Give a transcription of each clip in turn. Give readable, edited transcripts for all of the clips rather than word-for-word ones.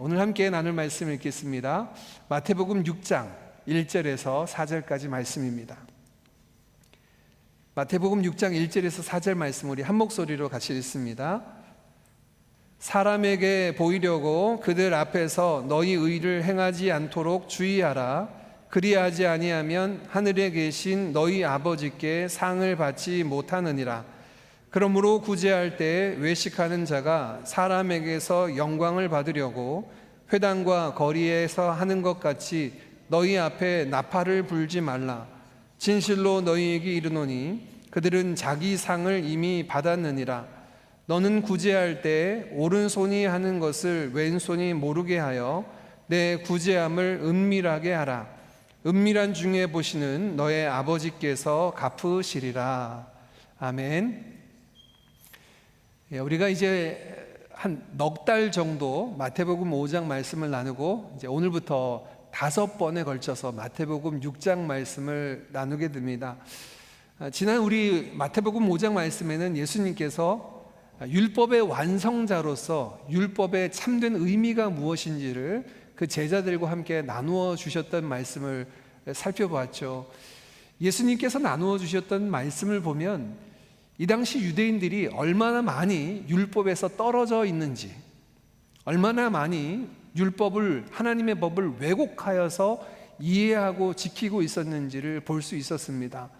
오늘 함께 나눌 말씀 읽겠습니다. 마태복음 6장 1절에서 4절까지 말씀입니다. 마태복음 6장 1절에서 4절 말씀 우리 한 목소리로 같이 읽습니다. 사람에게 보이려고 그들 앞에서 너희 의를 행하지 않도록 주의하라. 그리하지 아니하면 하늘에 계신 너희 아버지께 상을 받지 못하느니라. 그러므로 구제할 때 외식하는 자가 사람에게서 영광을 받으려고 회당과 거리에서 하는 것 같이 너희 앞에 나팔을 불지 말라. 진실로 너희에게 이르노니 그들은 자기 상을 이미 받았느니라. 너는 구제할 때 오른손이 하는 것을 왼손이 모르게 하여 내 구제함을 은밀하게 하라. 은밀한 중에 보시는 너의 아버지께서 갚으시리라. 아멘. 우리가 이제 한 넉 달 정도 마태복음 5장 말씀을 나누고 이제 오늘부터 5번에 걸쳐서 마태복음 6장 말씀을 나누게 됩니다. 지난 우리 마태복음 5장 말씀에는 예수님께서 율법의 완성자로서 율법의 참된 의미가 무엇인지를 그 제자들과 함께 나누어 주셨던 말씀을 살펴보았죠. 예수님께서 나누어 주셨던 말씀을 보면 이 당시 유대인들이 얼마나 많이 율법에서 떨어져 있는지, 얼마나 많이 율법을, 하나님의 법을 왜곡하여서 이해하고 지키고 있었는지를 볼 수 있었습니다.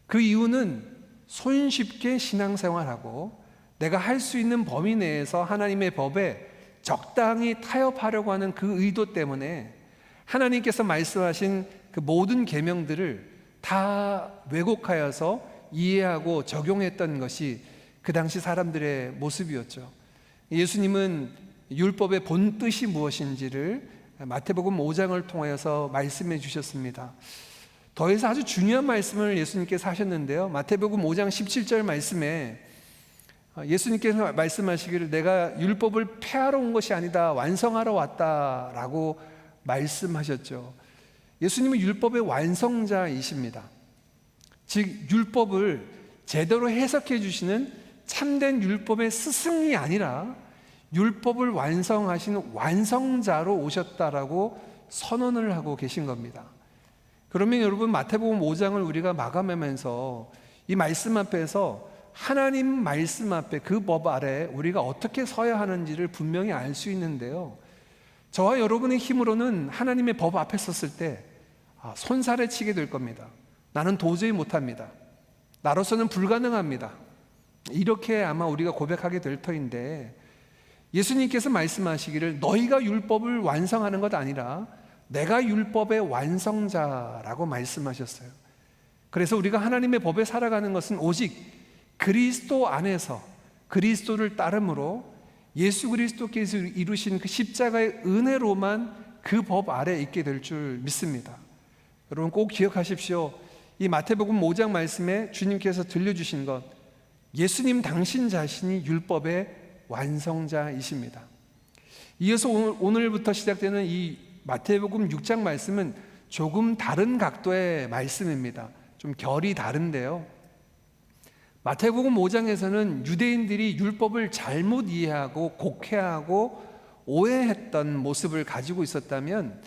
그 이유는 손쉽게 신앙생활하고 내가 할 수 있는 범위 내에서 하나님의 법에 적당히 타협하려고 하는 그 의도 때문에 하나님께서 말씀하신 그 모든 계명들을 다 왜곡하여서 이해하고 적용했던 것이 그 당시 사람들의 모습이었죠. 예수님은 율법의 본 뜻이 무엇인지를 마태복음 5장을 통하여서 말씀해 주셨습니다. 더해서 아주 중요한 말씀을 예수님께서 하셨는데요. 마태복음 5장 17절 말씀에 예수님께서 말씀하시기를 내가 율법을 폐하러 온 것이 아니다 완성하러 왔다라고 말씀하셨죠. 예수님은 율법의 완성자이십니다. 즉 율법을 제대로 해석해 주시는 참된 율법의 스승이 아니라 율법을 완성하시는 완성자로 오셨다라고 선언을 하고 계신 겁니다. 그러면 여러분 마태복음 5장을 우리가 마감하면서 이 말씀 앞에서 하나님 말씀 앞에 그 법 아래 우리가 어떻게 서야 하는지를 분명히 알 수 있는데요, 저와 여러분의 힘으로는 하나님의 법 앞에 섰을 때 손살에 치게 될 겁니다. 나는 도저히 못합니다. 나로서는 불가능합니다. 이렇게 아마 우리가 고백하게 될 터인데, 예수님께서 말씀하시기를 너희가 율법을 완성하는 것 아니라 내가 율법의 완성자라고 말씀하셨어요. 그래서 우리가 하나님의 법에 살아가는 것은 오직 그리스도 안에서 그리스도를 따름으로 예수 그리스도께서 이루신 그 십자가의 은혜로만 그 법 아래 있게 될 줄 믿습니다. 여러분 꼭 기억하십시오. 이 마태복음 5장 말씀에 주님께서 들려주신 것, 예수님 당신 자신이 율법의 완성자이십니다. 이어서 오늘부터 시작되는 이 마태복음 6장 말씀은 조금 다른 각도의 말씀입니다. 좀 결이 다른데요, 마태복음 5장에서는 유대인들이 율법을 잘못 이해하고 곡해하고 오해했던 모습을 가지고 있었다면,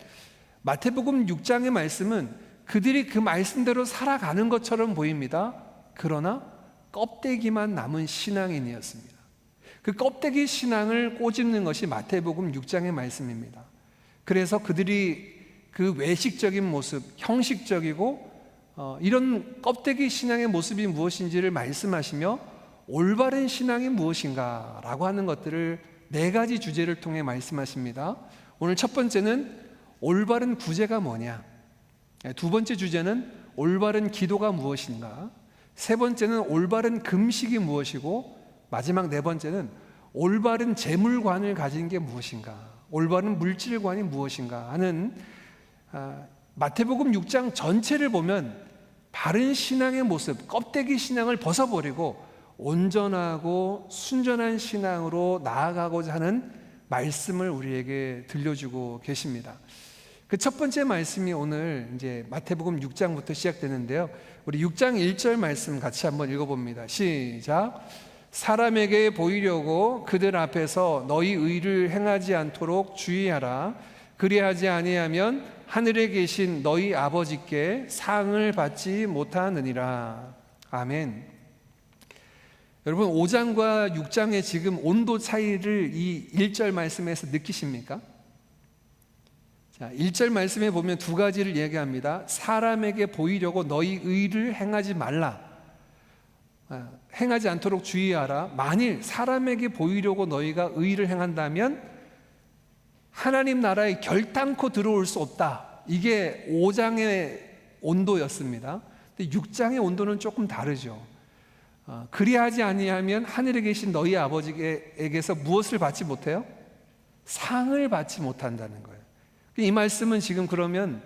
마태복음 6장의 말씀은 그들이 그 말씀대로 살아가는 것처럼 보입니다. 그러나 껍데기만 남은 신앙인이었습니다. 그 껍데기 신앙을 꼬집는 것이 마태복음 6장의 말씀입니다. 그래서 그들이 그 외식적인 모습, 형식적이고 이런 껍데기 신앙의 모습이 무엇인지를 말씀하시며 올바른 신앙이 무엇인가 라고 하는 것들을 4가지 주제를 통해 말씀하십니다. 오늘 첫 번째는 올바른 구제가 뭐냐, 두 번째 주제는 올바른 기도가 무엇인가, 세 번째는 올바른 금식이 무엇이고, 마지막 4번째는 올바른 재물관을 가진 게 무엇인가, 올바른 물질관이 무엇인가 하는 마태복음 6장 전체를 보면 바른 신앙의 모습, 껍데기 신앙을 벗어버리고 온전하고 순전한 신앙으로 나아가고자 하는 말씀을 우리에게 들려주고 계십니다. 그 첫 번째 말씀이 오늘 이제 마태복음 6장부터 시작되는데요, 우리 6장 1절 말씀 같이 한번 읽어봅니다. 시작. 사람에게 보이려고 그들 앞에서 너희 의를 행하지 않도록 주의하라. 그리하지 아니하면 하늘에 계신 너희 아버지께 상을 받지 못하느니라. 아멘. 여러분, 5장과 6장의 지금 온도 차이를 이 1절 말씀에서 느끼십니까? 자, 1절 말씀에 보면 두 가지를 얘기합니다. 사람에게 보이려고 너희 의를 행하지 말라. 행하지 않도록 주의하라. 만일 사람에게 보이려고 너희가 의를 행한다면 하나님 나라에 결단코 들어올 수 없다. 이게 5장의 온도였습니다. 근데 6장의 온도는 조금 다르죠. 그리하지 아니하면 하늘에 계신 너희 아버지에게서 무엇을 받지 못해요? 상을 받지 못한다는 거예요. 이 말씀은 지금 그러면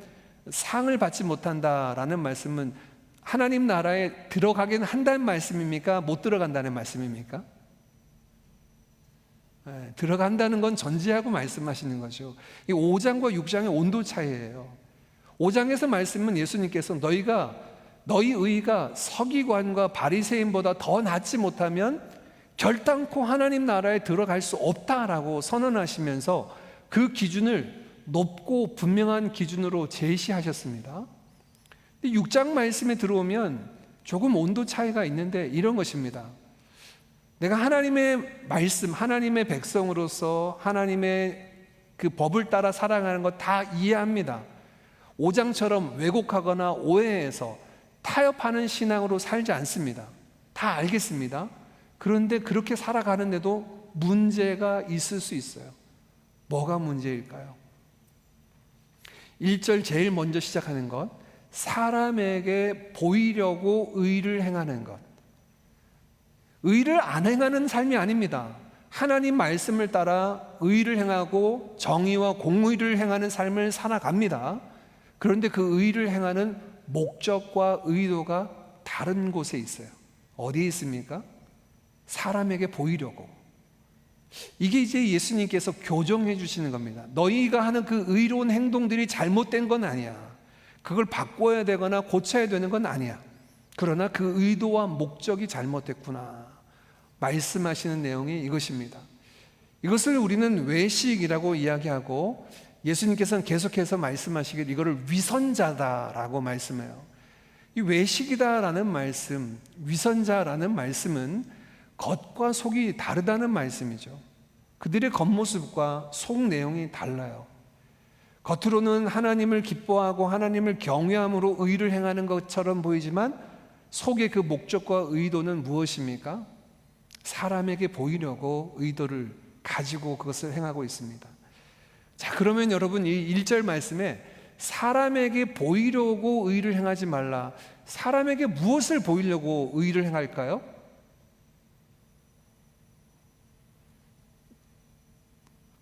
상을 받지 못한다라는 말씀은 하나님 나라에 들어가긴 한다는 말씀입니까? 못 들어간다는 말씀입니까? 들어간다는 건 전제하고 말씀하시는 거죠. 이 5장과 6장의 온도 차이예요. 5장에서 말씀은 예수님께서 너희 의가 서기관과 바리새인보다 더 낫지 못하면 결단코 하나님 나라에 들어갈 수 없다라고 선언하시면서 그 기준을 높고 분명한 기준으로 제시하셨습니다. 6장 말씀에 들어오면 조금 온도 차이가 있는데 이런 것입니다. 내가 하나님의 말씀, 하나님의 백성으로서 하나님의 그 법을 따라 살아가는 것 다 이해합니다. 5장처럼 왜곡하거나 오해해서 타협하는 신앙으로 살지 않습니다. 다 알겠습니다. 그런데 그렇게 살아가는데도 문제가 있을 수 있어요. 뭐가 문제일까요? 1절 제일 먼저 시작하는 것, 사람에게 보이려고 의를 행하는 것. 의를 안 행하는 삶이 아닙니다. 하나님 말씀을 따라 의를 행하고 정의와 공의를 행하는 삶을 살아갑니다. 그런데 그 의를 행하는 목적과 의도가 다른 곳에 있어요. 어디에 있습니까? 사람에게 보이려고. 이게 이제 예수님께서 교정해 주시는 겁니다. 너희가 하는 그 의로운 행동들이 잘못된 건 아니야. 그걸 바꿔야 되거나 고쳐야 되는 건 아니야. 그러나 그 의도와 목적이 잘못됐구나 말씀하시는 내용이 이것입니다. 이것을 우리는 외식이라고 이야기하고 예수님께서는 계속해서 말씀하시길 이거를 위선자다라고 말씀해요. 이 외식이다라는 말씀, 위선자라는 말씀은 겉과 속이 다르다는 말씀이죠. 그들의 겉모습과 속 내용이 달라요. 겉으로는 하나님을 기뻐하고 하나님을 경외함으로 의를 행하는 것처럼 보이지만 속의 그 목적과 의도는 무엇입니까? 사람에게 보이려고 의도를 가지고 그것을 행하고 있습니다. 자, 그러면 여러분 이 1절 말씀에 사람에게 보이려고 의를 행하지 말라. 사람에게 무엇을 보이려고 의를 행할까요?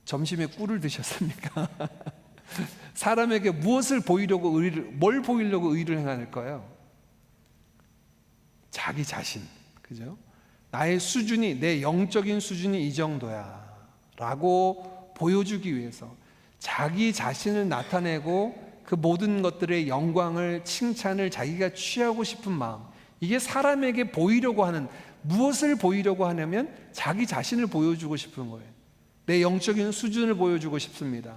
점심에 꿀을 드셨습니까? 사람에게 무엇을 보이려고 뭘 보이려고 의를 행할까요? 자기 자신, 그죠? 나의 수준이, 내 영적인 수준이 이 정도야 라고 보여주기 위해서 자기 자신을 나타내고 그 모든 것들의 영광을, 칭찬을 자기가 취하고 싶은 마음, 이게 사람에게 보이려고 하는, 무엇을 보이려고 하냐면 자기 자신을 보여주고 싶은 거예요. 내 영적인 수준을 보여주고 싶습니다.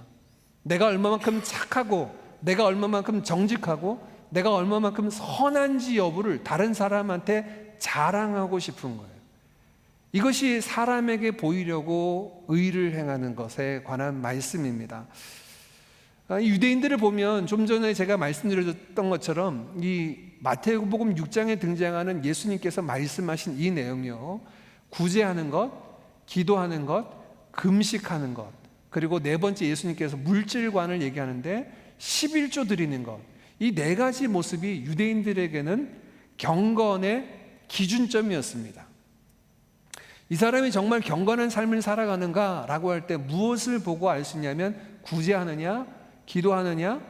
내가 얼마만큼 착하고, 내가 얼마만큼 정직하고, 내가 얼마만큼 선한지 여부를 다른 사람한테 자랑하고 싶은 거예요. 이것이 사람에게 보이려고 의를 행하는 것에 관한 말씀입니다. 유대인들을 보면 좀 전에 제가 말씀드렸던 것처럼 이 마태복음 6장에 등장하는 예수님께서 말씀하신 이 내용이요, 구제하는 것, 기도하는 것, 금식하는 것, 그리고 네 번째 예수님께서 물질관을 얘기하는데 11조 드리는 것, 이 네 가지 모습이 유대인들에게는 경건의 기준점이었습니다. 이 사람이 정말 경건한 삶을 살아가는가 라고 할 때 무엇을 보고 알 수 있냐면 구제하느냐, 기도하느냐,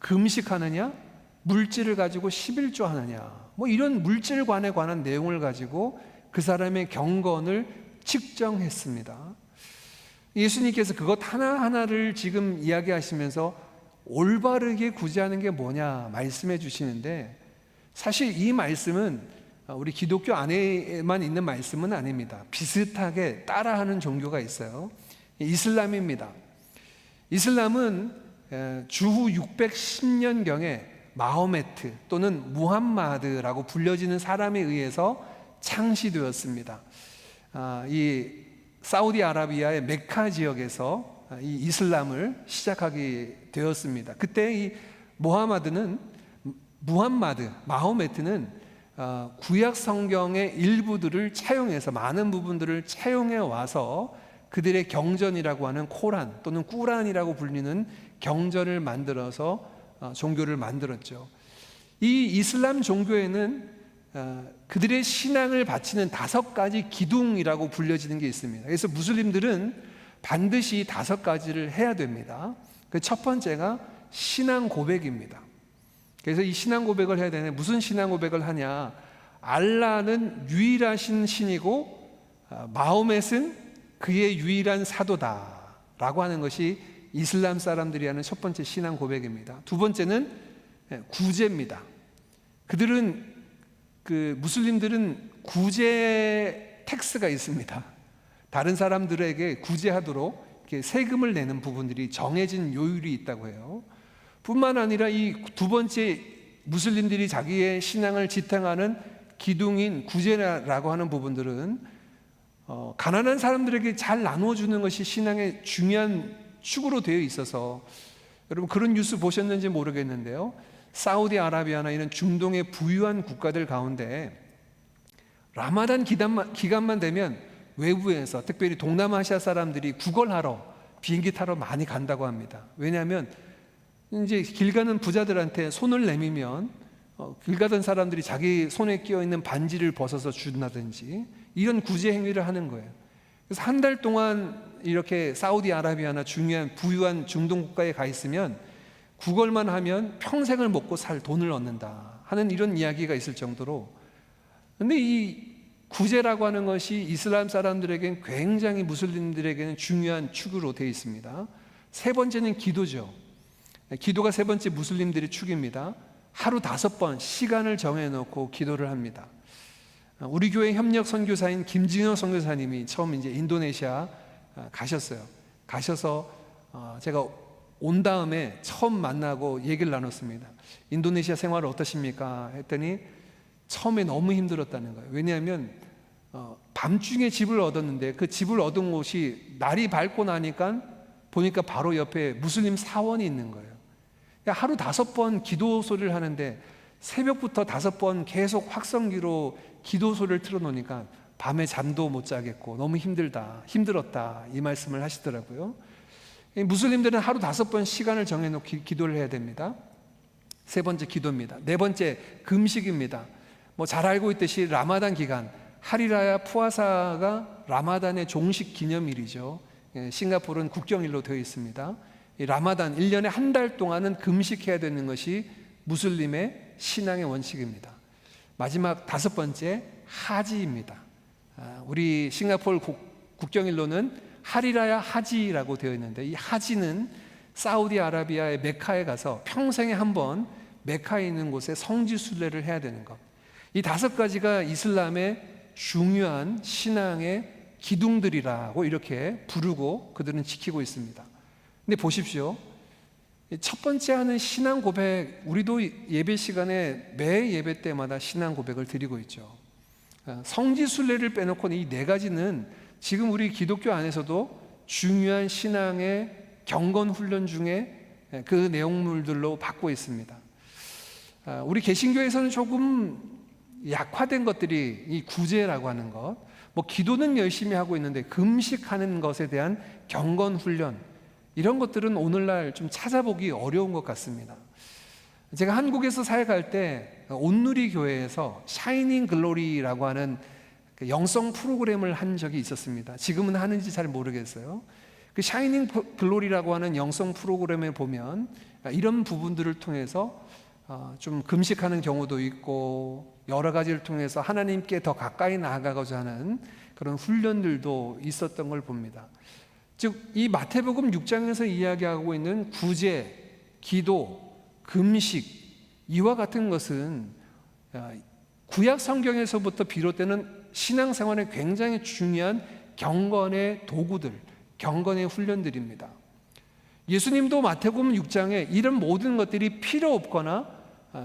금식하느냐, 물질을 가지고 11조 하느냐, 뭐 이런 물질관에 관한 내용을 가지고 그 사람의 경건을 측정했습니다. 예수님께서 그것 하나하나를 지금 이야기하시면서 올바르게 구제하는 게 뭐냐 말씀해 주시는데, 사실 이 말씀은 우리 기독교 안에만 있는 말씀은 아닙니다. 비슷하게 따라하는 종교가 있어요. 이슬람입니다. 이슬람은 주후 610년경에 마호메트 또는 무함마드라고 불려지는 사람에 의해서 창시되었습니다. 이 사우디아라비아의 메카 지역에서 이 이슬람을 시작하게 되었습니다. 그때 이 마호메트는 구약 성경의 일부들을 차용해서 많은 부분들을 차용해 와서 그들의 경전이라고 하는 코란 또는 꾸란이라고 불리는 경전을 만들어서 종교를 만들었죠. 이 이슬람 종교에는 그들의 신앙을 바치는 5가지 기둥이라고 불려지는 게 있습니다. 그래서 무슬림들은 반드시 5가지를 해야 됩니다. 그 첫 번째가 신앙 고백입니다. 그래서 이 신앙 고백을 해야 되는데 무슨 신앙 고백을 하냐? 알라는 유일하신 신이고 마호멧은 그의 유일한 사도다 라고 하는 것이 이슬람 사람들이 하는 첫 번째 신앙 고백입니다. 두 번째는 구제입니다. 무슬림들은 구제 텍스가 있습니다. 다른 사람들에게 구제하도록 이렇게 세금을 내는 부분들이 정해진 요율이 있다고 해요. 뿐만 아니라 이 두 번째 무슬림들이 자기의 신앙을 지탱하는 기둥인 구제라고 하는 부분들은 가난한 사람들에게 잘 나눠주는 것이 신앙의 중요한 축으로 되어 있어서, 여러분 그런 뉴스 보셨는지 모르겠는데요, 사우디아라비아나 이런 중동의 부유한 국가들 가운데 라마단 기간만 되면 외부에서 특별히 동남아시아 사람들이 구걸하러 비행기 타러 많이 간다고 합니다. 왜냐하면 이제 길 가는 부자들한테 손을 내밀면 길 가던 사람들이 자기 손에 끼어 있는 반지를 벗어서 준다든지 이런 구제 행위를 하는 거예요. 그래서 한 달 동안 이렇게 사우디아라비아나 중요한 부유한 중동 국가에 가 있으면 구걸만 하면 평생을 먹고 살 돈을 얻는다 하는 이런 이야기가 있을 정도로, 근데 이 구제라고 하는 것이 이슬람 사람들에게는 굉장히 무슬림들에게는 중요한 축으로 되어 있습니다. 세 번째는 기도죠. 기도가 세 번째 무슬림들의 축입니다. 하루 5번 시간을 정해놓고 기도를 합니다. 우리 교회 협력 선교사인 김진호 선교사님이 처음 이제 인도네시아 가셨어요. 가셔서 제가 온 다음에 처음 만나고 얘기를 나눴습니다. 인도네시아 생활 어떠십니까? 했더니 처음에 너무 힘들었다는 거예요. 왜냐하면 밤중에 집을 얻었는데 그 집을 얻은 곳이 날이 밝고 나니까 보니까 바로 옆에 무슬림 사원이 있는 거예요. 그러니까 하루 5번 기도 소리를 하는데 새벽부터 5번 계속 확성기로 기도 소리를 틀어놓으니까 밤에 잠도 못 자겠고 너무 힘들었다 이 말씀을 하시더라고요. 무슬림들은 하루 5번 시간을 정해놓고 기도를 해야 됩니다. 세 번째 기도입니다. 네 번째 금식입니다. 잘 알고 있듯이 라마단 기간, 하리라야 푸아사가 라마단의 종식 기념일이죠. 싱가포르는 국경일로 되어 있습니다. 이 라마단 1년에 한 달 동안은 금식해야 되는 것이 무슬림의 신앙의 원칙입니다. 마지막 5번째 하지입니다. 우리 싱가포르 국경일로는 하리라야 하지라고 되어 있는데, 이 하지는 사우디아라비아의 메카에 가서 평생에 한 번 메카에 있는 곳에 성지 순례를 해야 되는 것. 이 5가지가 이슬람의 중요한 신앙의 기둥들이라고 이렇게 부르고 그들은 지키고 있습니다. 근데 보십시오. 첫 번째 하는 신앙 고백, 우리도 예배 시간에 매 예배 때마다 신앙 고백을 드리고 있죠. 성지 순례를 빼놓고 이 4가지는 지금 우리 기독교 안에서도 중요한 신앙의 경건 훈련 중에 그 내용물들로 받고 있습니다. 우리 개신교에서는 조금 약화된 것들이 이 구제라고 하는 것, 기도는 열심히 하고 있는데 금식하는 것에 대한 경건 훈련, 이런 것들은 오늘날 좀 찾아보기 어려운 것 같습니다. 제가 한국에서 사역할 때 온누리 교회에서 샤이닝 글로리라고 하는 영성 프로그램을 한 적이 있었습니다. 지금은 하는지 잘 모르겠어요. 그 샤이닝 글로리라고 하는 영성 프로그램에 보면 이런 부분들을 통해서 좀 금식하는 경우도 있고 여러 가지를 통해서 하나님께 더 가까이 나아가고자 하는 그런 훈련들도 있었던 걸 봅니다. 즉 이 마태복음 6장에서 이야기하고 있는 구제, 기도, 금식, 이와 같은 것은 구약 성경에서부터 비롯되는 신앙생활에 굉장히 중요한 경건의 도구들, 경건의 훈련들입니다. 예수님도 마태복음 6장에 이런 모든 것들이 필요 없거나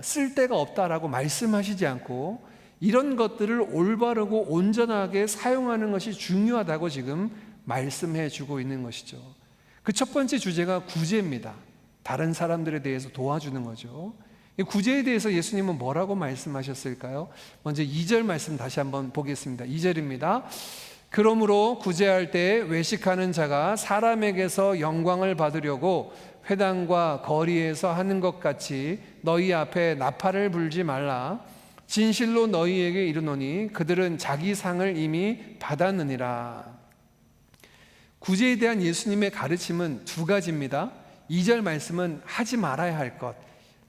쓸데가 없다라고 말씀하시지 않고 이런 것들을 올바르고 온전하게 사용하는 것이 중요하다고 지금 말씀해 주고 있는 것이죠. 그 첫 번째 주제가 구제입니다. 다른 사람들에 대해서 도와주는 거죠. 이 구제에 대해서 예수님은 뭐라고 말씀하셨을까요? 먼저 2절 말씀 다시 한번 보겠습니다. 2절입니다. 그러므로 구제할 때 외식하는 자가 사람에게서 영광을 받으려고 회당과 거리에서 하는 것 같이 너희 앞에 나팔을 불지 말라. 진실로 너희에게 이르노니 그들은 자기 상을 이미 받았느니라. 구제에 대한 예수님의 가르침은 두 가지입니다. 2절 말씀은 하지 말아야 할 것,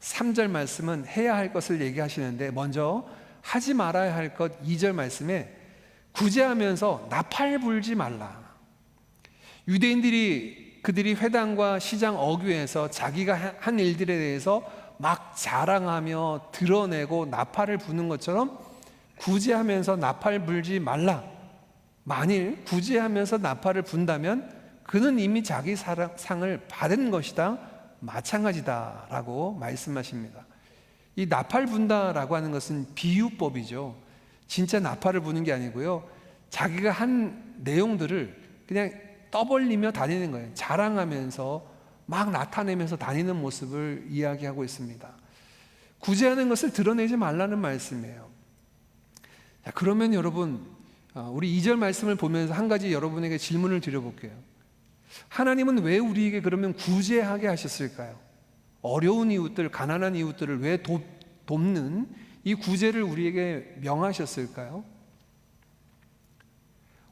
3절 말씀은 해야 할 것을 얘기하시는데, 먼저 하지 말아야 할 것 2절 말씀에 구제하면서 나팔 불지 말라. 유대인들이 그들이 회당과 시장 어귀에서 자기가 한 일들에 대해서 막 자랑하며 드러내고 나팔을 부는 것처럼 구제하면서 나팔 불지 말라. 만일 구제하면서 나팔을 분다면 그는 이미 자기 상을 받은 것이다, 마찬가지다 라고 말씀하십니다. 이 나팔 분다라고 하는 것은 비유법이죠. 진짜 나팔을 부는 게 아니고요, 자기가 한 내용들을 그냥 떠벌리며 다니는 거예요. 자랑하면서 막 나타내면서 다니는 모습을 이야기하고 있습니다. 구제하는 것을 드러내지 말라는 말씀이에요. 자, 그러면 여러분, 우리 2절 말씀을 보면서 한 가지 여러분에게 질문을 드려볼게요. 하나님은 왜 우리에게 그러면 구제하게 하셨을까요? 어려운 이웃들, 가난한 이웃들을 왜 돕는 이 구제를 우리에게 명하셨을까요?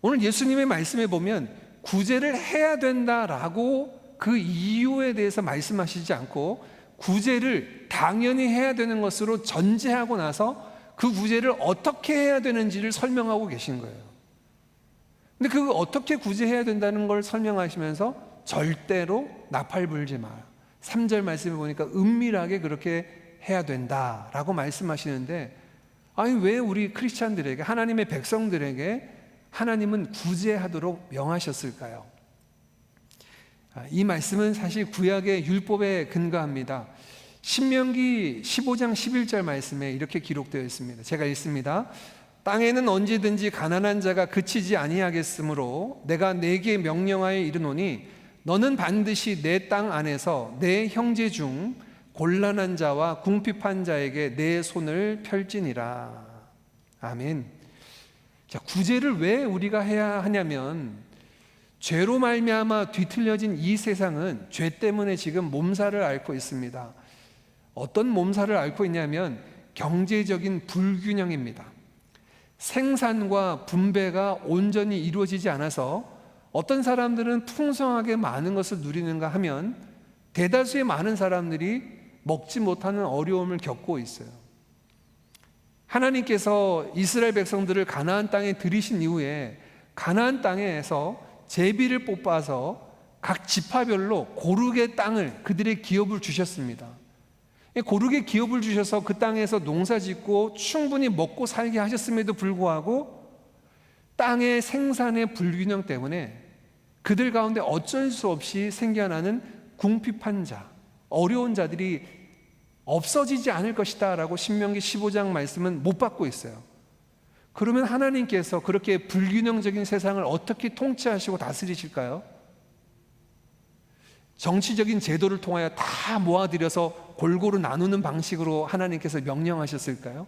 오늘 예수님의 말씀에 보면 구제를 해야 된다라고 그 이유에 대해서 말씀하시지 않고 구제를 당연히 해야 되는 것으로 전제하고 나서 그 구제를 어떻게 해야 되는지를 설명하고 계신 거예요. 근데 그 어떻게 구제해야 된다는 걸 설명하시면서 절대로 나팔 불지 마. 3절 말씀을 보니까 은밀하게 그렇게 해야 된다라고 말씀하시는데, 아니 왜 우리 크리스찬들에게, 하나님의 백성들에게 하나님은 구제하도록 명하셨을까요? 이 말씀은 사실 구약의 율법에 근거합니다. 신명기 15장 11절 말씀에 이렇게 기록되어 있습니다. 제가 읽습니다. 땅에는 언제든지 가난한 자가 그치지 아니하겠으므로 내가 네게 명령하여 이르노니 너는 반드시 내 땅 안에서 내 형제 중 곤란한 자와 궁핍한 자에게 내 손을 펼지니라. 아멘. 자, 구제를 왜 우리가 해야 하냐면, 죄로 말미암아 뒤틀려진 이 세상은 죄 때문에 지금 몸살을 앓고 있습니다. 어떤 몸살을 앓고 있냐면 경제적인 불균형입니다. 생산과 분배가 온전히 이루어지지 않아서 어떤 사람들은 풍성하게 많은 것을 누리는가 하면 대다수의 많은 사람들이 먹지 못하는 어려움을 겪고 있어요. 하나님께서 이스라엘 백성들을 가나안 땅에 들이신 이후에 가나안 땅에서 제비를 뽑아서 각 지파별로 고르게 땅을, 그들의 기업을 주셨습니다. 고르게 기업을 주셔서 그 땅에서 농사 짓고 충분히 먹고 살게 하셨음에도 불구하고 땅의 생산의 불균형 때문에 그들 가운데 어쩔 수 없이 생겨나는 궁핍한 자, 어려운 자들이 없어지지 않을 것이다 라고 신명기 15장 말씀은 못 받고 있어요. 그러면 하나님께서 그렇게 불균형적인 세상을 어떻게 통치하시고 다스리실까요? 정치적인 제도를 통하여 다 모아들여서 골고루 나누는 방식으로 하나님께서 명령하셨을까요?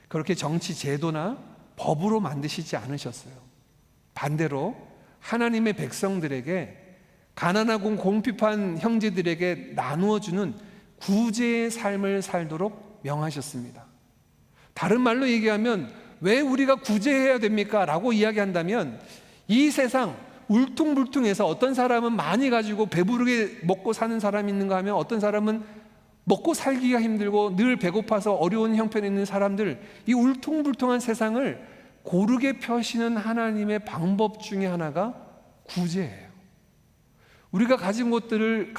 그렇게 정치 제도나 법으로 만드시지 않으셨어요. 반대로 하나님의 백성들에게, 가난하고 궁핍한 형제들에게 나누어주는 구제의 삶을 살도록 명하셨습니다. 다른 말로 얘기하면 왜 우리가 구제해야 됩니까? 라고 이야기한다면, 이 세상 울퉁불퉁해서 어떤 사람은 많이 가지고 배부르게 먹고 사는 사람이 있는가 하면 어떤 사람은 먹고 살기가 힘들고 늘 배고파서 어려운 형편에 있는 사람들, 이 울퉁불퉁한 세상을 고르게 펴시는 하나님의 방법 중에 하나가 구제예요. 우리가 가진 것들을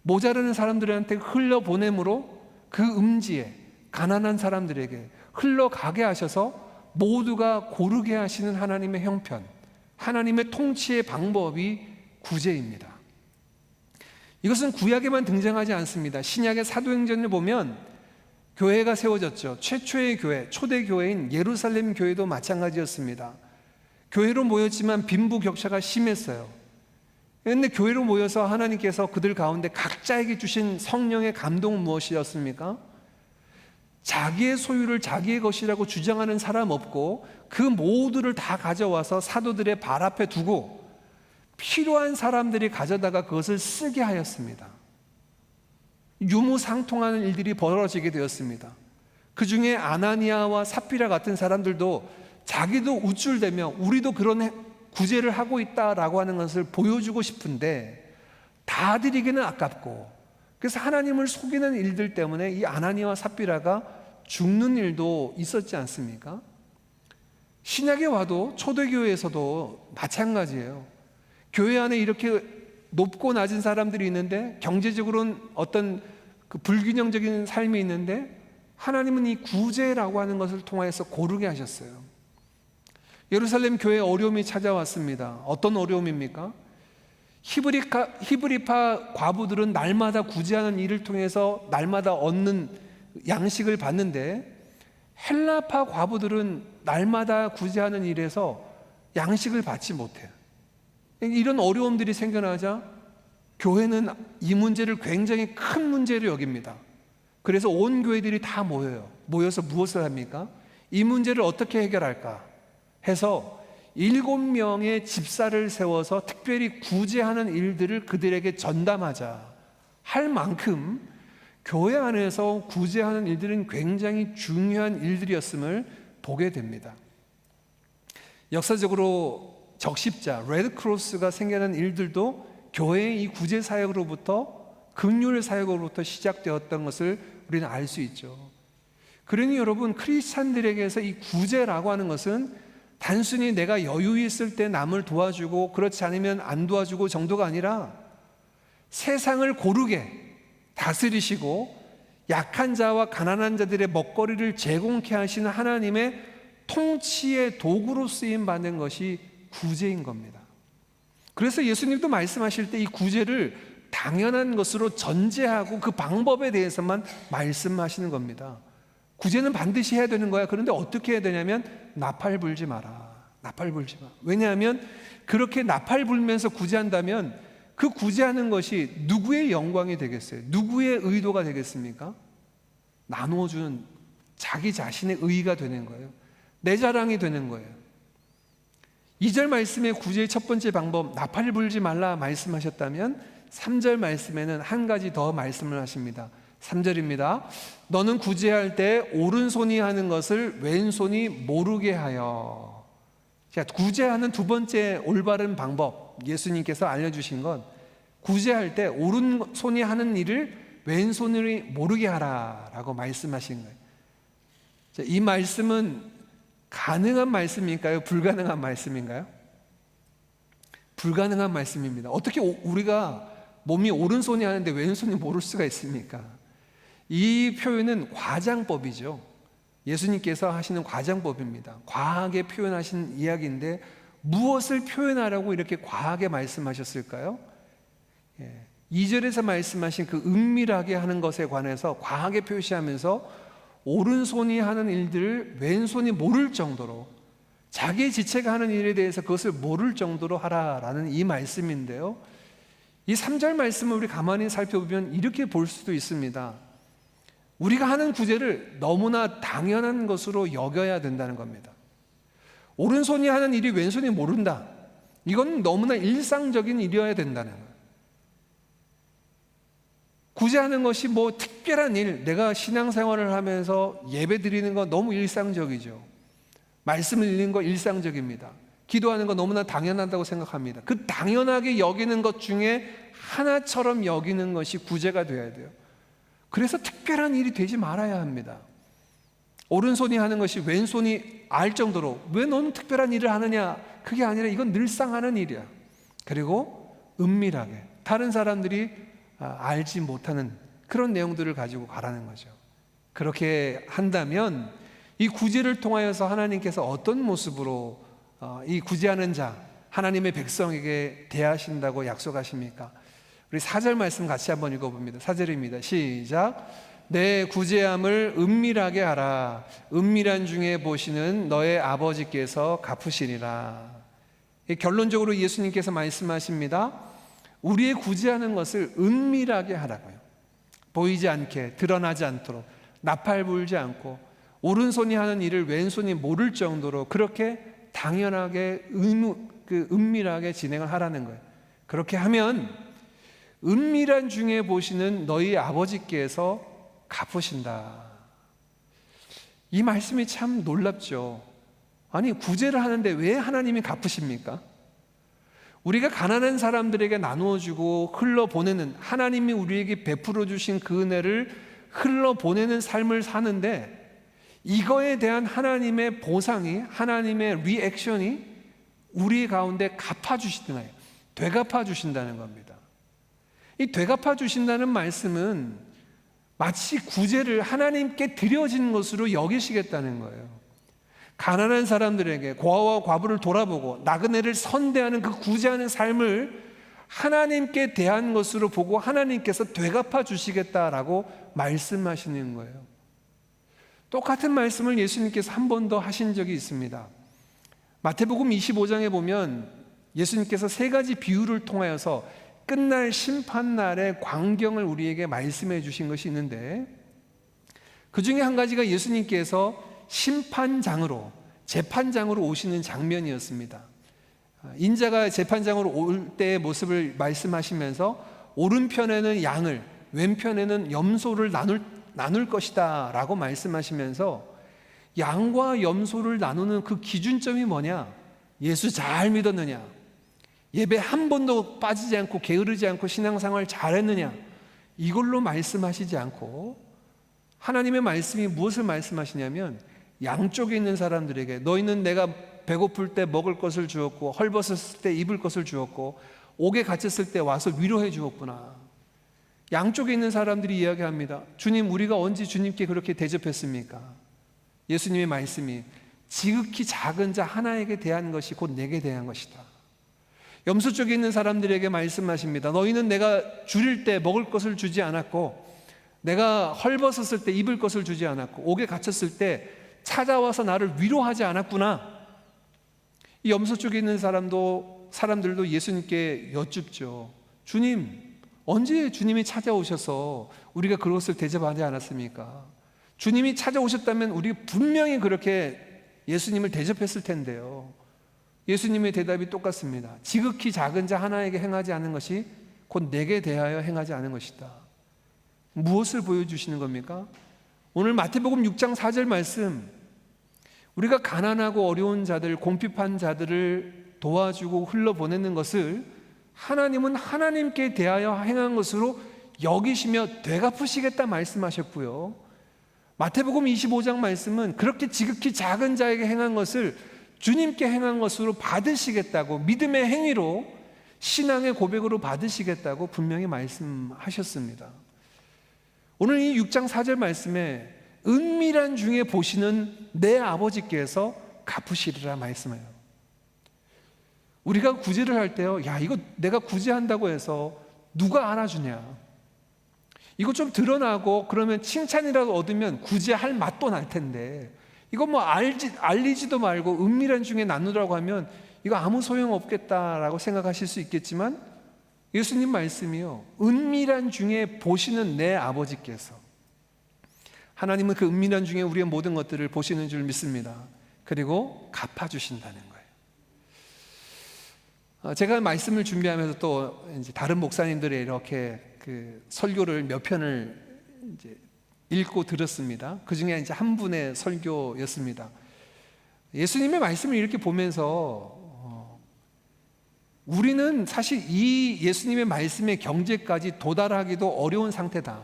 모자라는 사람들한테 흘려보내므로 그 음지에, 가난한 사람들에게 흘러가게 하셔서 모두가 고르게 하시는 하나님의 형편, 하나님의 통치의 방법이 구제입니다. 이것은 구약에만 등장하지 않습니다. 신약의 사도행전을 보면 교회가 세워졌죠. 최초의 교회, 초대 교회인 예루살렘 교회도 마찬가지였습니다. 교회로 모였지만 빈부격차가 심했어요. 그런데 교회로 모여서 하나님께서 그들 가운데 각자에게 주신 성령의 감동은 무엇이었습니까? 자기의 소유를 자기의 것이라고 주장하는 사람 없고 그 모두를 다 가져와서 사도들의 발 앞에 두고 필요한 사람들이 가져다가 그것을 쓰게 하였습니다. 유무상통하는 일들이 벌어지게 되었습니다. 그 중에 아나니아와 삽비라 같은 사람들도 자기도 우쭐대며 우리도 그런 구제를 하고 있다라고 하는 것을 보여주고 싶은데 다 드리기는 아깝고, 그래서 하나님을 속이는 일들 때문에 이 아나니아와 삽비라가 죽는 일도 있었지 않습니까? 신약에 와도 초대교회에서도 마찬가지예요. 교회 안에 이렇게 높고 낮은 사람들이 있는데 경제적으로는 어떤 그 불균형적인 삶이 있는데 하나님은 이 구제라고 하는 것을 통해서 고르게 하셨어요. 예루살렘 교회에 어려움이 찾아왔습니다. 어떤 어려움입니까? 히브리파 과부들은 날마다 구제하는 일을 통해서 날마다 얻는 양식을 받는데 헬라파 과부들은 날마다 구제하는 일에서 양식을 받지 못해요. 이런 어려움들이 생겨나자 교회는 이 문제를 굉장히 큰 문제로 여깁니다. 그래서 온 교회들이 다 모여서 무엇을 합니까? 이 문제를 어떻게 해결할까 해서 7명의 집사를 세워서 특별히 구제하는 일들을 그들에게 전담하자 할 만큼 교회 안에서 구제하는 일들은 굉장히 중요한 일들이었음을 보게 됩니다. 역사적으로 적십자, 레드크로스가 생겨난 일들도 교회의 이 구제 사역으로부터, 긍휼 사역으로부터 시작되었던 것을 우리는 알 수 있죠. 그러니 여러분, 크리스찬들에게서 이 구제라고 하는 것은 단순히 내가 여유 있을 때 남을 도와주고 그렇지 않으면 안 도와주고 정도가 아니라 세상을 고르게 다스리시고 약한 자와 가난한 자들의 먹거리를 제공케 하시는 하나님의 통치의 도구로 쓰임 받는 것이 구제인 겁니다. 그래서 예수님도 말씀하실 때 이 구제를 당연한 것으로 전제하고 그 방법에 대해서만 말씀하시는 겁니다. 구제는 반드시 해야 되는 거야. 그런데 어떻게 해야 되냐면 나팔 불지 마라. 나팔 불지 마. 왜냐하면 그렇게 나팔 불면서 구제한다면 그 구제하는 것이 누구의 영광이 되겠어요? 누구의 의도가 되겠습니까? 나누어주는 자기 자신의 의의가 되는 거예요. 내 자랑이 되는 거예요. 2절 말씀의 구제의 첫 번째 방법, 나팔 불지 말라 말씀하셨다면 3절 말씀에는 한 가지 더 말씀을 하십니다. 3절입니다. 너는 구제할 때 오른손이 하는 것을 왼손이 모르게 하여. 자, 구제하는 두 번째 올바른 방법, 예수님께서 알려주신 건 구제할 때 오른손이 하는 일을 왼손이 모르게 하라라고 말씀하신 거예요. 자, 이 말씀은 가능한 말씀일까요? 불가능한 말씀인가요? 불가능한 말씀입니다. 어떻게 우리가 몸이 오른손이 하는데 왼손이 모를 수가 있습니까? 이 표현은 과장법이죠. 예수님께서 하시는 과장법입니다. 과하게 표현하신 이야기인데 무엇을 표현하라고 이렇게 과하게 말씀하셨을까요? 2절에서 말씀하신 그 은밀하게 하는 것에 관해서 과하게 표시하면서 오른손이 하는 일들을 왼손이 모를 정도로, 자기의 지체가 하는 일에 대해서 그것을 모를 정도로 하라라는 이 말씀인데요, 이 3절 말씀을 우리 가만히 살펴보면 이렇게 볼 수도 있습니다. 우리가 하는 구제를 너무나 당연한 것으로 여겨야 된다는 겁니다. 오른손이 하는 일이 왼손이 모른다, 이건 너무나 일상적인 일이어야 된다는 거예요. 구제하는 것이 뭐 특별한 일, 내가 신앙생활을 하면서 예배 드리는 거 너무 일상적이죠. 말씀을 읽는 거 일상적입니다. 기도하는 거 너무나 당연하다고 생각합니다. 그 당연하게 여기는 것 중에 하나처럼 여기는 것이 구제가 되어야 돼요. 그래서 특별한 일이 되지 말아야 합니다. 오른손이 하는 것이 왼손이 알 정도로, 왜 너는 특별한 일을 하느냐, 그게 아니라 이건 늘상 하는 일이야. 그리고 은밀하게 다른 사람들이 알지 못하는 그런 내용들을 가지고 가라는 거죠. 그렇게 한다면 이 구제를 통하여서 하나님께서 어떤 모습으로 이 구제하는 자, 하나님의 백성에게 대하신다고 약속하십니까? 우리 4절 말씀 같이 한번 읽어봅니다. 4절입니다. 시작. 내 구제함을 은밀하게 하라. 은밀한 중에 보시는 너의 아버지께서 갚으시리라. 결론적으로 예수님께서 말씀하십니다. 우리의 구제하는 것을 은밀하게 하라고요. 보이지 않게, 드러나지 않도록, 나팔 불지 않고 오른손이 하는 일을 왼손이 모를 정도로 그렇게 당연하게 은밀하게 진행을 하라는 거예요. 그렇게 하면 은밀한 중에 보시는 너희 아버지께서 갚으신다. 이 말씀이 참 놀랍죠. 아니, 구제를 하는데 왜 하나님이 갚으십니까? 우리가 가난한 사람들에게 나누어주고 흘러보내는, 하나님이 우리에게 베풀어 주신 그 은혜를 흘러보내는 삶을 사는데, 이거에 대한 하나님의 보상이, 하나님의 리액션이 우리 가운데 갚아주시나요? 되갚아주신다는 겁니다. 이 되갚아주신다는 말씀은 마치 구제를 하나님께 드려진 것으로 여기시겠다는 거예요. 가난한 사람들에게, 고아와 과부를 돌아보고 나그네를 선대하는 그 구제하는 삶을 하나님께 대한 것으로 보고 하나님께서 되갚아 주시겠다라고 말씀하시는 거예요. 똑같은 말씀을 예수님께서 한 번 더 하신 적이 있습니다. 마태복음 25장에 보면 예수님께서 세 가지 비유를 통하여서 끝날 심판날의 광경을 우리에게 말씀해 주신 것이 있는데, 그 중에 한 가지가 예수님께서 심판장으로, 재판장으로 오시는 장면이었습니다. 인자가 재판장으로 올 때의 모습을 말씀하시면서 오른편에는 양을, 왼편에는 염소를 나눌 것이다 라고 말씀하시면서, 양과 염소를 나누는 그 기준점이 뭐냐? 예수 잘 믿었느냐? 예배 한 번도 빠지지 않고 게으르지 않고 신앙생활 잘했느냐? 이걸로 말씀하시지 않고 하나님의 말씀이 무엇을 말씀하시냐면, 양쪽에 있는 사람들에게 너희는 내가 배고플 때 먹을 것을 주었고 헐벗었을 때 입을 것을 주었고 옥에 갇혔을 때 와서 위로해 주었구나. 양쪽에 있는 사람들이 이야기합니다. 주님, 우리가 언제 주님께 그렇게 대접했습니까? 예수님의 말씀이 지극히 작은 자 하나에게 대한 것이 곧 내게 대한 것이다. 염소 쪽에 있는 사람들에게 말씀하십니다. 너희는 내가 줄일 때 먹을 것을 주지 않았고 내가 헐벗었을 때 입을 것을 주지 않았고 옥에 갇혔을 때 찾아와서 나를 위로하지 않았구나. 이 염소 쪽에 있는 사람들도 예수님께 여쭙죠. 주님, 언제 주님이 찾아오셔서 우리가 그것을 대접하지 않았습니까? 주님이 찾아오셨다면 우리 분명히 그렇게 예수님을 대접했을 텐데요. 예수님의 대답이 똑같습니다. 지극히 작은 자 하나에게 행하지 않은 것이 곧 내게 대하여 행하지 않은 것이다. 무엇을 보여주시는 겁니까? 오늘 마태복음 6장 4절 말씀, 우리가 가난하고 어려운 자들, 궁핍한 자들을 도와주고 흘러보내는 것을 하나님은 하나님께 대하여 행한 것으로 여기시며 되갚으시겠다 말씀하셨고요. 마태복음 25장 말씀은 그렇게 지극히 작은 자에게 행한 것을 주님께 행한 것으로 받으시겠다고, 믿음의 행위로, 신앙의 고백으로 받으시겠다고 분명히 말씀하셨습니다. 오늘 이 6장 4절 말씀에 은밀한 중에 보시는 내 아버지께서 갚으시리라 말씀해요. 우리가 구제를 할 때요, 야, 이거 내가 구제한다고 해서 누가 알아주냐? 이거 좀 드러나고 그러면 칭찬이라도 얻으면 구제할 맛도 날 텐데, 이거 뭐 알리지도 말고 은밀한 중에 나누라고 하면 이거 아무 소용 없겠다라고 생각하실 수 있겠지만, 예수님 말씀이요, 은밀한 중에 보시는 내 아버지께서, 하나님은 그 은밀한 중에 우리의 모든 것들을 보시는 줄 믿습니다. 그리고 갚아주신다는 거예요. 제가 말씀을 준비하면서 또 이제 다른 목사님들의 이렇게 그 설교를 몇 편을 이제 읽고 들었습니다. 그 중에 이제 한 분의 설교였습니다. 예수님의 말씀을 이렇게 보면서 우리는 사실 이 예수님의 말씀의 경제까지 도달하기도 어려운 상태다.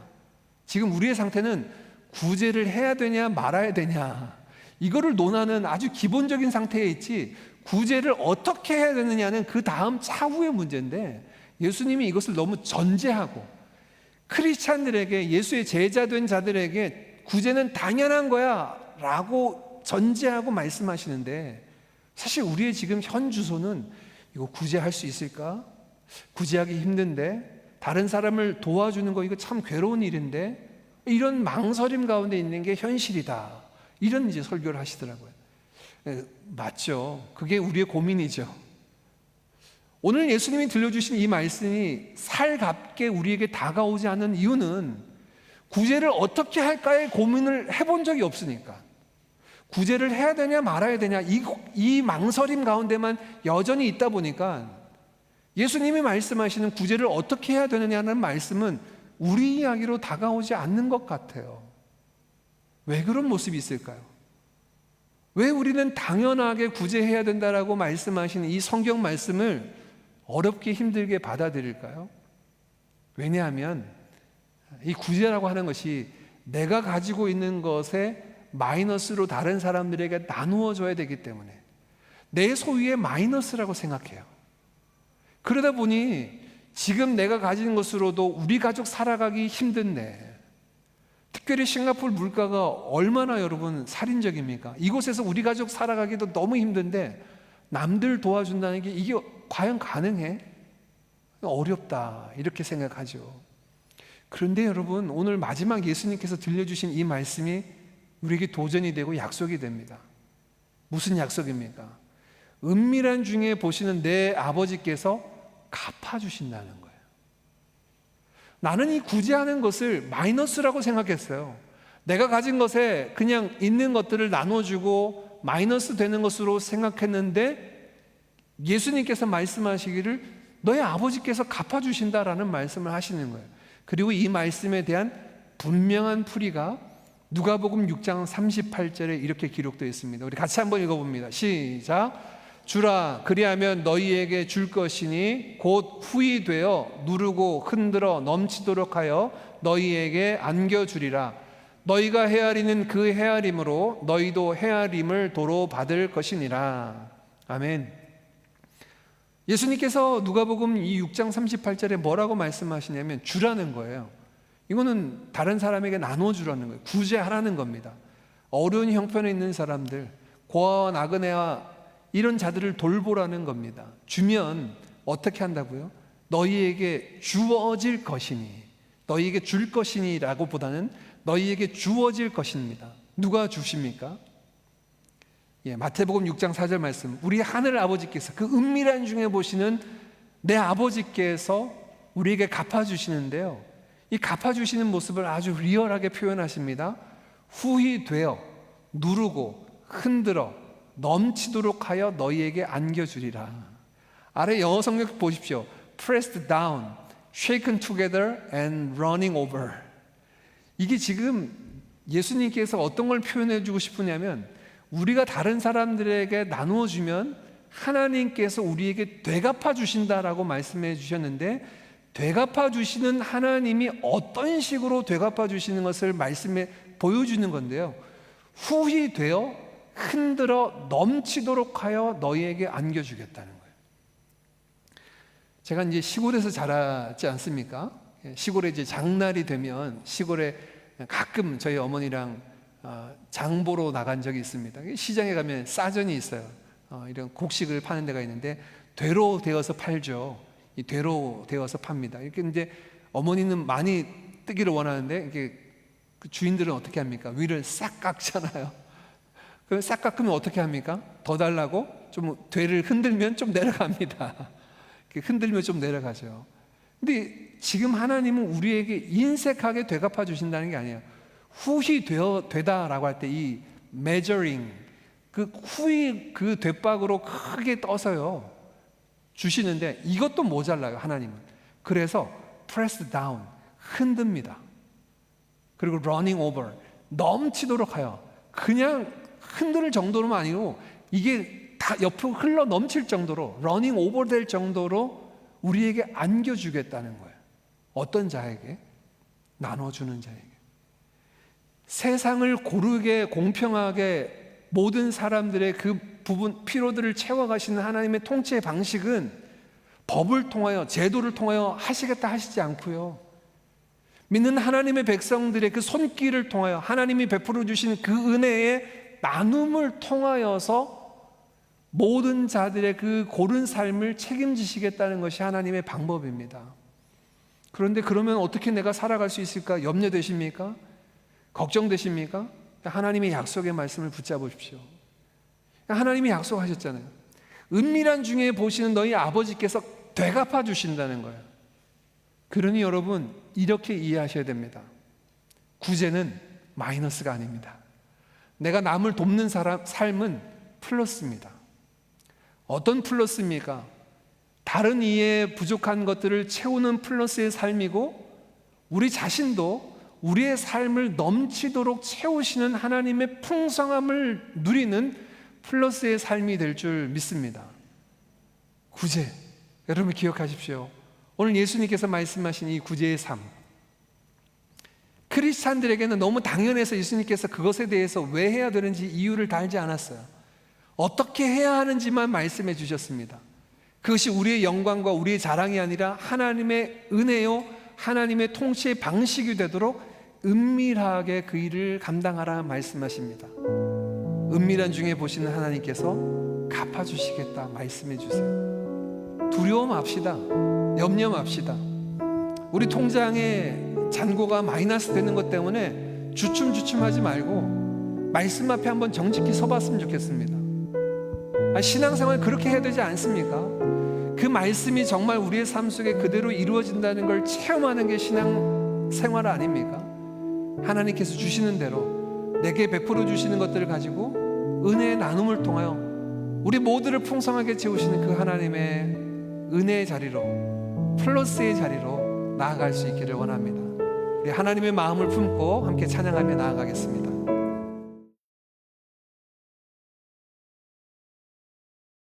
지금 우리의 상태는 구제를 해야 되냐 말아야 되냐, 이거를 논하는 아주 기본적인 상태에 있지, 구제를 어떻게 해야 되느냐는 그 다음 차후의 문제인데, 예수님이 이것을 너무 전제하고 크리스찬들에게, 예수의 제자된 자들에게 구제는 당연한 거야 라고 전제하고 말씀하시는데, 사실 우리의 지금 현 주소는 이거 구제할 수 있을까? 구제하기 힘든데, 다른 사람을 도와주는 거 이거 참 괴로운 일인데, 이런 망설임 가운데 있는 게 현실이다, 이런 이제 설교를 하시더라고요. 맞죠. 그게 우리의 고민이죠. 오늘 예수님이 들려주신 이 말씀이 살갑게 우리에게 다가오지 않는 이유는 구제를 어떻게 할까에 고민을 해본 적이 없으니까. 구제를 해야 되냐 말아야 되냐 이 망설임 가운데만 여전히 있다 보니까 예수님이 말씀하시는 구제를 어떻게 해야 되느냐는 말씀은 우리 이야기로 다가오지 않는 것 같아요. 왜 그런 모습이 있을까요? 왜 우리는 당연하게 구제해야 된다라고 말씀하시는 이 성경 말씀을 어렵게 힘들게 받아들일까요? 왜냐하면 이 구제라고 하는 것이 내가 가지고 있는 것에 마이너스로 다른 사람들에게 나누어 줘야 되기 때문에 내 소유의 마이너스라고 생각해요. 그러다 보니 지금 내가 가진 것으로도 우리 가족 살아가기 힘든데, 특별히 싱가포르 물가가 얼마나 여러분 살인적입니까? 이곳에서 우리 가족 살아가기도 너무 힘든데 남들 도와준다는 게 이게 과연 가능해? 어렵다, 이렇게 생각하죠. 그런데 여러분, 오늘 마지막 예수님께서 들려주신 이 말씀이 우리에게 도전이 되고 약속이 됩니다. 무슨 약속입니까? 은밀한 중에 보시는 내 아버지께서 갚아주신다는 거예요. 나는 이 구제하는 것을 마이너스라고 생각했어요. 내가 가진 것에 그냥 있는 것들을 나눠주고 마이너스 되는 것으로 생각했는데, 예수님께서 말씀하시기를 너의 아버지께서 갚아주신다라는 말씀을 하시는 거예요. 그리고 이 말씀에 대한 분명한 풀이가 누가복음 6장 38절에 이렇게 기록되어 있습니다. 우리 같이 한번 읽어봅니다. 시작. 주라, 그리하면 너희에게 줄 것이니 곧 후히 되어 누르고 흔들어 넘치도록 하여 너희에게 안겨주리라. 너희가 헤아리는 그 헤아림으로 너희도 헤아림을 도로 받을 것이니라. 아멘. 예수님께서 누가복음 이 6장 38절에 뭐라고 말씀하시냐면 주라는 거예요. 이거는 다른 사람에게 나눠주라는 거예요. 구제하라는 겁니다. 어려운 형편에 있는 사람들, 고아와 나그네와 이런 자들을 돌보라는 겁니다. 주면 어떻게 한다고요? 너희에게 주어질 것이니, 너희에게 줄 것이니 라고 보다는 너희에게 주어질 것입니다. 누가 주십니까? 마태복음 6장 4절 말씀, 우리 하늘 아버지께서, 그 은밀한 중에 보시는 내 아버지께서 우리에게 갚아주시는데요, 이 갚아주시는 모습을 아주 리얼하게 표현하십니다. 후히 되어 누르고 흔들어 넘치도록 하여 너희에게 안겨주리라. 아래 영어 성경 보십시오. Pressed down, shaken together and running over. 이게 지금 예수님께서 어떤 걸 표현해 주고 싶으냐면, 우리가 다른 사람들에게 나누어 주면 하나님께서 우리에게 되갚아 주신다라고 말씀해 주셨는데, 되갚아 주시는 하나님이 어떤 식으로 되갚아 주시는 것을 말씀해 보여주는 건데요, 후히 되어 흔들어 넘치도록 하여 너희에게 안겨주겠다는 거예요. 제가 이제 시골에서 자랐지 않습니까? 시골에 이제 장날이 되면 시골에 가끔 저희 어머니랑 장 보러 나간 적이 있습니다. 시장에 가면 싸전이 있어요. 이런 곡식을 파는 데가 있는데 되로 되어서 팔죠. 이 되로 되어서 팝니다. 이렇게 이제 어머니는 많이 뜨기를 원하는데 이게 그 주인들은 어떻게 합니까? 위를 싹 깎잖아요. 그럼 싹 깎으면 어떻게 합니까? 더 달라고 좀 되를 흔들면 좀 내려갑니다. 흔들면 좀 내려가죠. 근데 지금 하나님은 우리에게 인색하게 되갚아 주신다는 게 아니에요. 후히 되다라고 할 때 이 measuring, 그 후히 그 되박으로 크게 떠서요 주시는데, 이것도 모자라요 하나님은. 그래서 press down, 흔듭니다. 그리고 running over, 넘치도록 하여, 그냥 흔들 정도로만 아니고 이게 다 옆으로 흘러 넘칠 정도로, running over 될 정도로 우리에게 안겨주겠다는 거예요. 어떤 자에게? 나눠주는 자에게. 세상을 고르게 공평하게 모든 사람들의 그 부분 필요들을 채워가시는 하나님의 통치의 방식은 법을 통하여, 제도를 통하여 하시겠다 하시지 않고요, 믿는 하나님의 백성들의 그 손길을 통하여 하나님이 베풀어 주신 그 은혜의 나눔을 통하여서 모든 자들의 그 고른 삶을 책임지시겠다는 것이 하나님의 방법입니다. 그런데 그러면 어떻게 내가 살아갈 수 있을까? 염려되십니까? 걱정되십니까? 하나님의 약속의 말씀을 붙잡으십시오. 하나님이 약속하셨잖아요. 은밀한 중에 보시는 너희 아버지께서 되갚아 주신다는 거예요. 그러니 여러분, 이렇게 이해하셔야 됩니다. 구제는 마이너스가 아닙니다. 내가 남을 돕는 삶은 플러스입니다. 어떤 플러스입니까? 다른 이의 부족한 것들을 채우는 플러스의 삶이고, 우리 자신도 우리의 삶을 넘치도록 채우시는 하나님의 풍성함을 누리는 플러스의 삶이 될 줄 믿습니다. 구제, 여러분 기억하십시오. 오늘 예수님께서 말씀하신 이 구제의 삶, 크리스찬들에게는 너무 당연해서 예수님께서 그것에 대해서 왜 해야 되는지 이유를 달지 않았어요. 어떻게 해야 하는지만 말씀해 주셨습니다. 그것이 우리의 영광과 우리의 자랑이 아니라 하나님의 은혜요, 하나님의 통치의 방식이 되도록 은밀하게 그 일을 감당하라 말씀하십니다. 은밀한 중에 보시는 하나님께서 갚아주시겠다 말씀해 주세요. 두려움 맙시다. 염려 맙시다. 우리 통장에 잔고가 마이너스 되는 것 때문에 주춤주춤하지 말고 말씀 앞에 한번 정직히 서봤으면 좋겠습니다. 신앙생활 그렇게 해야 되지 않습니까? 그 말씀이 정말 우리의 삶 속에 그대로 이루어진다는 걸 체험하는 게 신앙생활 아닙니까? 하나님께서 주시는 대로 내게 베풀어 주시는 것들을 가지고 은혜의 나눔을 통하여 우리 모두를 풍성하게 채우시는 그 하나님의 은혜의 자리로, 플러스의 자리로 나아갈 수 있기를 원합니다. 우리 하나님의 마음을 품고 함께 찬양하며 나아가겠습니다.